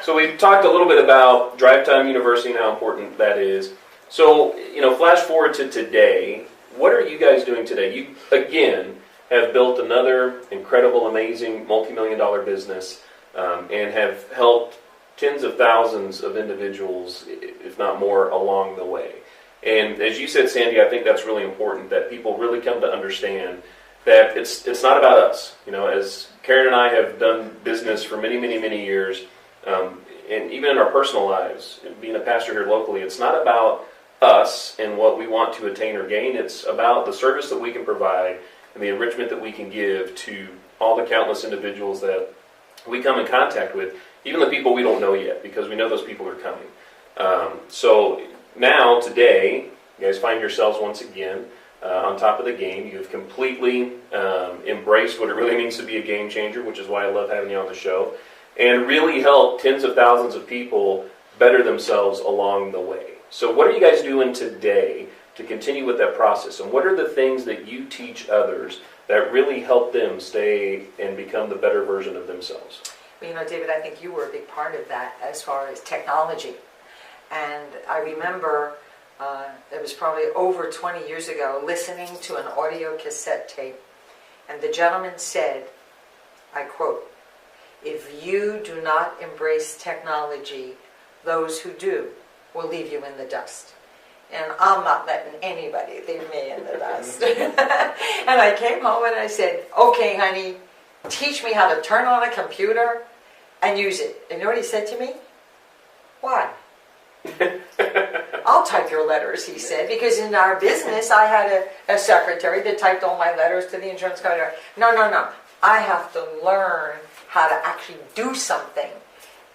So we've talked a little bit about Drive Time University and how important that is. So, flash forward to today. What are you guys doing today? You, again, have built another incredible, amazing, multi-million-dollar business and have helped tens of thousands of individuals, if not more, along the way. And as you said, Sandy, I think that's really important, that people really come to understand that it's not about us. As Karen and I have done business for many, many, many years, and even in our personal lives, being a pastor here locally, it's not about us and what we want to attain or gain. It's about the service that we can provide and the enrichment that we can give to all the countless individuals that we come in contact with, even the people we don't know yet, because we know those people are coming. So now, today, you guys find yourselves once again on top of the game. You've completely embraced what it really means to be a game changer, which is why I love having you on the show, and really help tens of thousands of people better themselves along the way. So what are you guys doing today to continue with that process? And what are the things that you teach others that really help them stay and become the better version of themselves? Well, David, I think you were a big part of that as far as technology. And I remember it was probably over 20 years ago, listening to an audio cassette tape. And the gentleman said, I quote, "If you do not embrace technology, those who do will leave you in the dust." And I'm not letting anybody leave me in the dust. And I came home and I said, "Okay, honey, teach me how to turn on a computer and use it." And you know what he said to me? "Why?" "I'll type your letters," he said, because in our business I had a secretary that typed all my letters to the insurance company. No. I have to learn how to actually do something.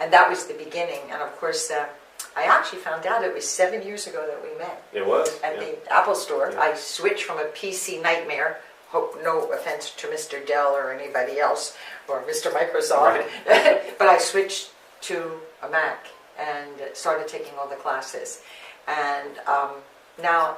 And that was the beginning. And of course, I actually found out it was 7 years ago that we met. It was. At the Apple store. Yeah. I switched from a PC nightmare, hope no offense to Mr. Dell or anybody else, or Mr. Microsoft, right. But I switched to a Mac and started taking all the classes. And now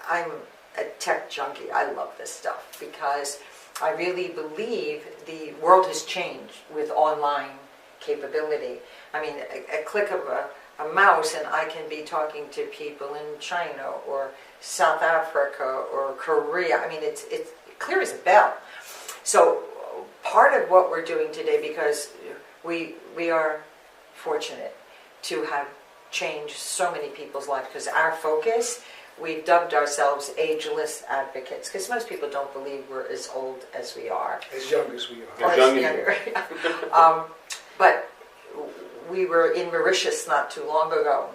I'm a tech junkie. I love this stuff because I really believe the world has changed with online capability. I mean, a click of a mouse and I can be talking to people in China or South Africa or Korea. I mean, it's clear as a bell. So part of what we're doing today, because we are fortunate to have changed so many people's lives, because our focus, we've dubbed ourselves ageless advocates, because most people don't believe we're as old as we are. As young as we are. As young as we are. But we were in Mauritius not too long ago,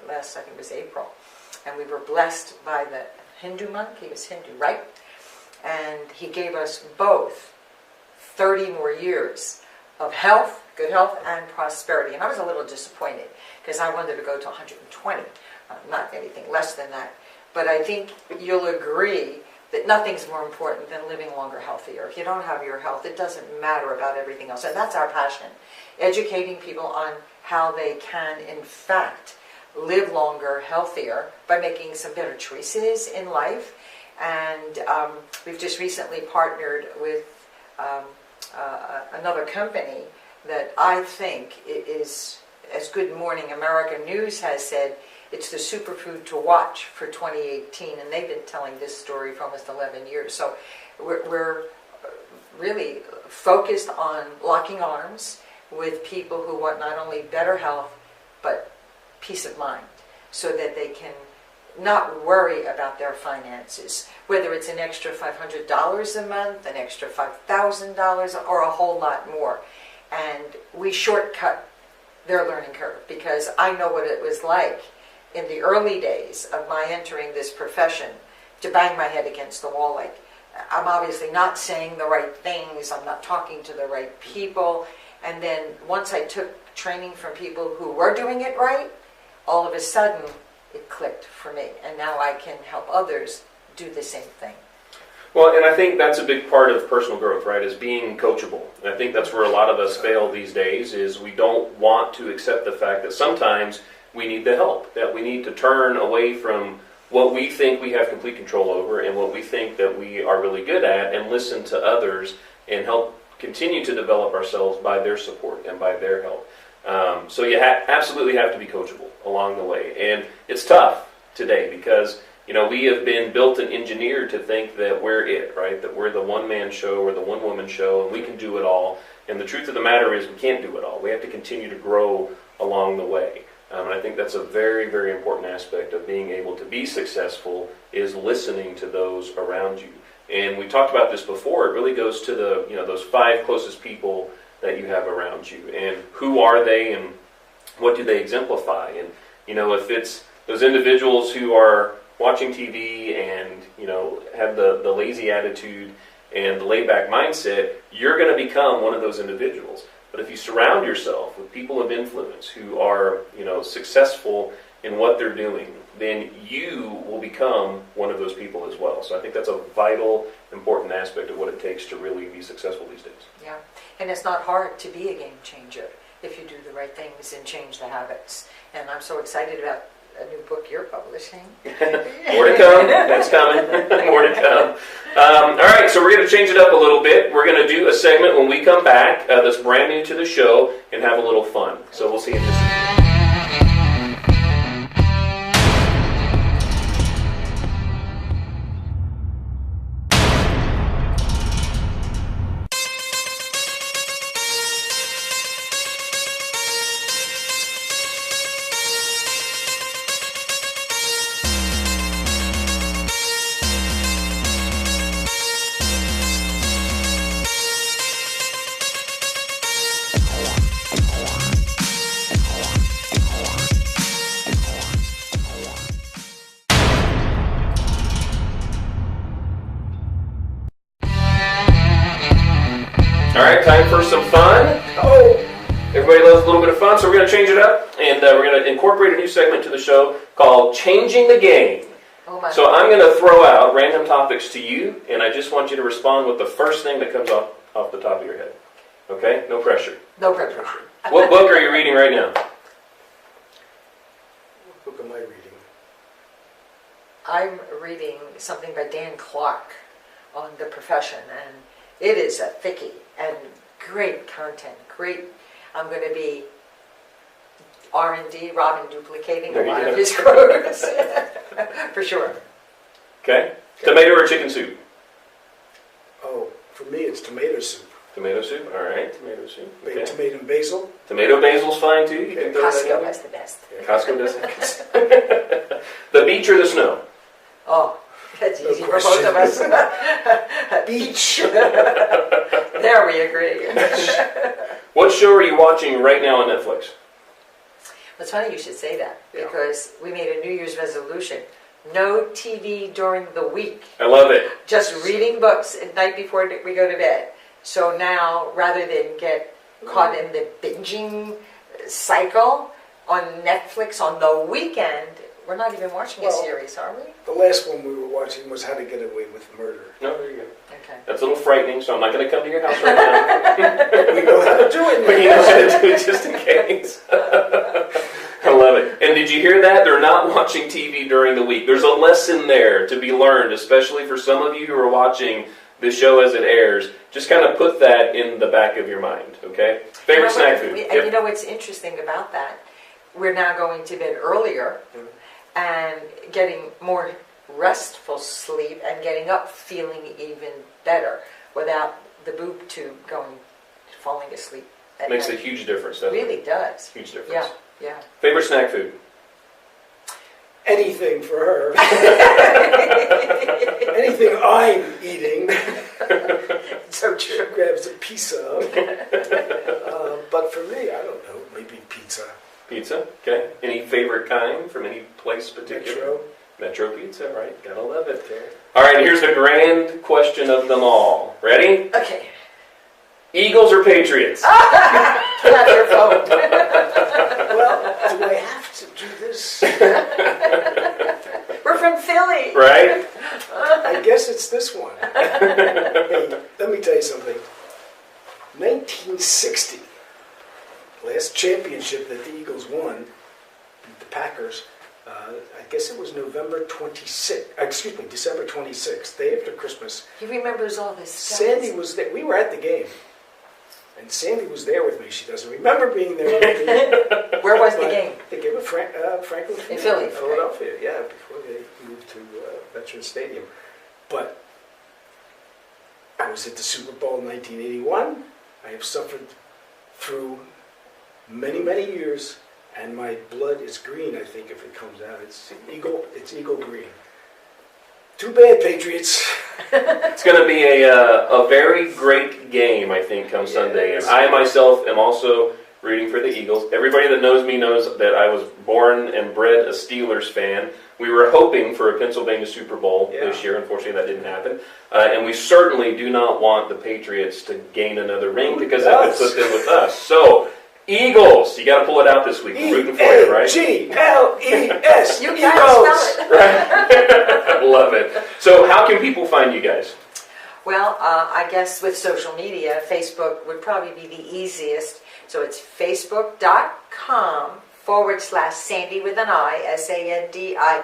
last I think it was April, and we were blessed by the Hindu monk. He was Hindu, right? And he gave us both 30 more years of health, good health, and prosperity. And I was a little disappointed because I wanted to go to 120, not anything less than that. But I think you'll agree that nothing's more important than living longer, healthier. If you don't have your health, it doesn't matter about everything else. And that's our passion, educating people on how they can, in fact, live longer, healthier, by making some better choices in life. And we've just recently partnered with another company that I think is, as Good Morning America News has said, it's the superfood to watch for 2018, and they've been telling this story for almost 11 years. So we're really focused on locking arms with people who want not only better health, but peace of mind, so that they can not worry about their finances, whether it's an extra $500 a month, an extra $5,000, or a whole lot more. And we shortcut their learning curve, because I know what it was like in the early days of my entering this profession to bang my head against the wall. Like, I'm obviously not saying the right things, I'm not talking to the right people. And then once I took training from people who were doing it right, all of a sudden it clicked for me, and now I can help others do the same thing. Well, and I think that's a big part of personal growth, right, is being coachable. And I think that's where a lot of us fail these days, is we don't want to accept the fact that sometimes we need the help, that we need to turn away from what we think we have complete control over and what we think that we are really good at, and listen to others and help continue to develop ourselves by their support and by their help. So you absolutely have to be coachable along the way. And it's tough today because, we have been built and engineered to think that we're it, right? That we're the one-man show or the one-woman show and we can do it all. And the truth of the matter is we can't do it all. We have to continue to grow along the way. And I think that's a very, very important aspect of being able to be successful is listening to those around you. And we talked about this before. It really goes to those 5 closest people that you have around you. And who are they and what do they exemplify? And, if it's those individuals who are watching TV and, have the lazy attitude and the laid-back mindset, you're going to become one of those individuals. But if you surround yourself with people of influence who are, successful in what they're doing, then you will become one of those people as well. So I think that's a vital, important aspect of what it takes to really be successful these days. Yeah, and it's not hard to be a game changer if you do the right things and change the habits. And I'm so excited about a new book you're publishing. More to come. That's coming. More to come. All right, so we're going to change it up a little bit. We're going to do a segment when we come back that's brand new to the show and have a little fun. So we'll see you in just a minute. All right, time for some fun. Oh, everybody loves a little bit of fun, so we're going to change it up, and we're going to incorporate a new segment to the show called Changing the Game. Oh my. So I'm going to throw out random topics to you, and I just want you to respond with the first thing that comes off the top of your head. Okay? No pressure. No pressure. What book are you reading right now? What book am I reading? I'm reading something by Dan Clark on the profession, and it is a thickie and great content. Great. I'm going to be R&D, Robin duplicating a lot of his quotes for sure. Okay. Tomato or chicken soup? Oh, for me it's tomato soup. Tomato soup. All right. Tomato soup. Okay. Tomato and basil. Tomato basil's fine too. You can throw that Costco in. has the best. Costco does. The beach or the snow? Oh, that's No easy for both of us. Beach. There we agree. What show are you watching right now on Netflix? It's funny you should say that Yeah. because we made a New Year's resolution. No TV during the week. I love it. Just reading books at night before we go to bed. So now, rather than get caught in the binging cycle on Netflix on the weekend, we're not even watching a Well- series, are we? The last one we were watching was How to Get Away with Murder. No, there you go. Okay. That's a little frightening, so I'm not going to come to your house right now. We know how to do it. But you know how to do it just in case. I love it. And did you hear that? They're not watching TV during the week. There's a lesson there to be learned, especially for some of you who are watching the show as it airs. Just kind of put that in the back of your mind, okay? Favorite snack food? And you know what's interesting about that? We're now going to bed earlier and getting more restful sleep and getting up feeling even better without the boob tube falling asleep. At Makes a night. huge difference, It doesn't it? really does. Huge difference. Yeah, yeah. Favorite snack food? Anything for her. Anything I'm eating, So true. she grabs a piece of. But for me, I don't know, maybe pizza. Pizza, okay. Any favorite kind from any place particular? Metro. Metro Pizza, right? Gotta love it. All right, here's the grand question of them all. Ready? Okay. Eagles or Patriots? Have your phone. Well, do I have to do this? We're from Philly. Right? I guess it's this one. Hey, let me tell you something. 1960, last championship that the Eagles won, beat the Packers. I guess it was December 26th, day after Christmas. He remembers all this stuff. Sandy was there. We were at the game. And Sandy was there with me. She doesn't remember being there with me. Where was the But game? The game at Franklin Field In Philly, in Philadelphia, yeah, before they moved to Veterans Stadium. But I was at the Super Bowl in 1981. I have suffered through many, many years, and my blood is green, I think, if it comes out. It's eagle green. Too bad, Patriots. It's going to be a very great game, I think, come Sunday. And I myself am also rooting for the Eagles. Everybody that knows me knows that I was born and bred a Steelers fan. We were hoping for a Pennsylvania Super Bowl this year. Unfortunately, that didn't happen. And we certainly do not want the Patriots to gain another ring because that would put them with us. So, Eagles, you got to pull it out this week. We're rooting for you, right? E-A-G-L-E-S. You gotta spell it. Right? Love it. So, how can people find you guys? Well, I guess with social media, Facebook would probably be the easiest. So it's facebook.com/Sandy with an I, S-A-N-D-I,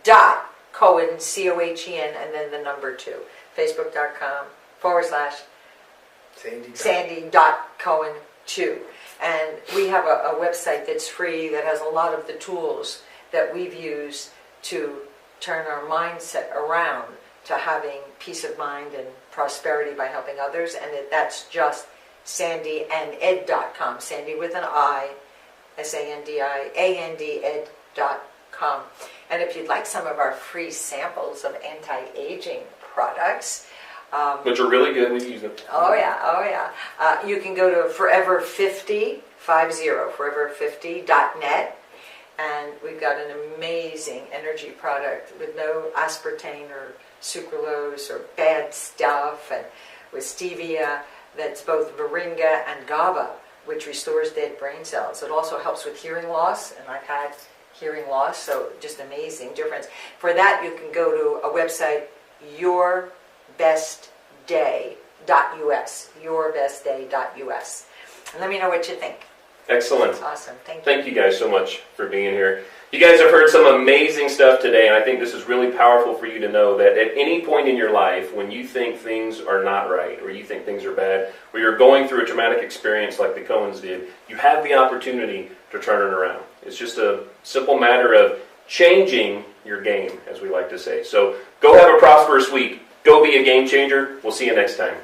dot Cohen, C-O-H-E-N, and then the number 2. Facebook.com/Sandy.Cohen2. And we have a website that's free that has a lot of the tools that we've used to turn our mindset around to having peace of mind and prosperity by helping others. And that's just sandyanded.com. Sandy with an I, S-A-N-D-I-A-N-D ed.com. And if you'd like some of our free samples of anti-aging products, Which are really good. We use them. oh yeah. You can go to forever50.net, and we've got an amazing energy product with no aspartame or sucralose or bad stuff, and with stevia that's both moringa and GABA, which restores dead brain cells. It also helps with hearing loss, and I've had hearing loss, so just amazing difference. For that, you can go to a website, yourbestday.us, yourbestday.us. And let me know what you think. Excellent. Awesome. Thank you. Thank you guys so much for being here. You guys have heard some amazing stuff today, and I think this is really powerful for you to know that at any point in your life when you think things are not right, or you think things are bad, or you're going through a traumatic experience like the Cohens did, you have the opportunity to turn it around. It's just a simple matter of changing your game, as we like to say. So go have a prosperous week. Go be a game changer. We'll see you next time.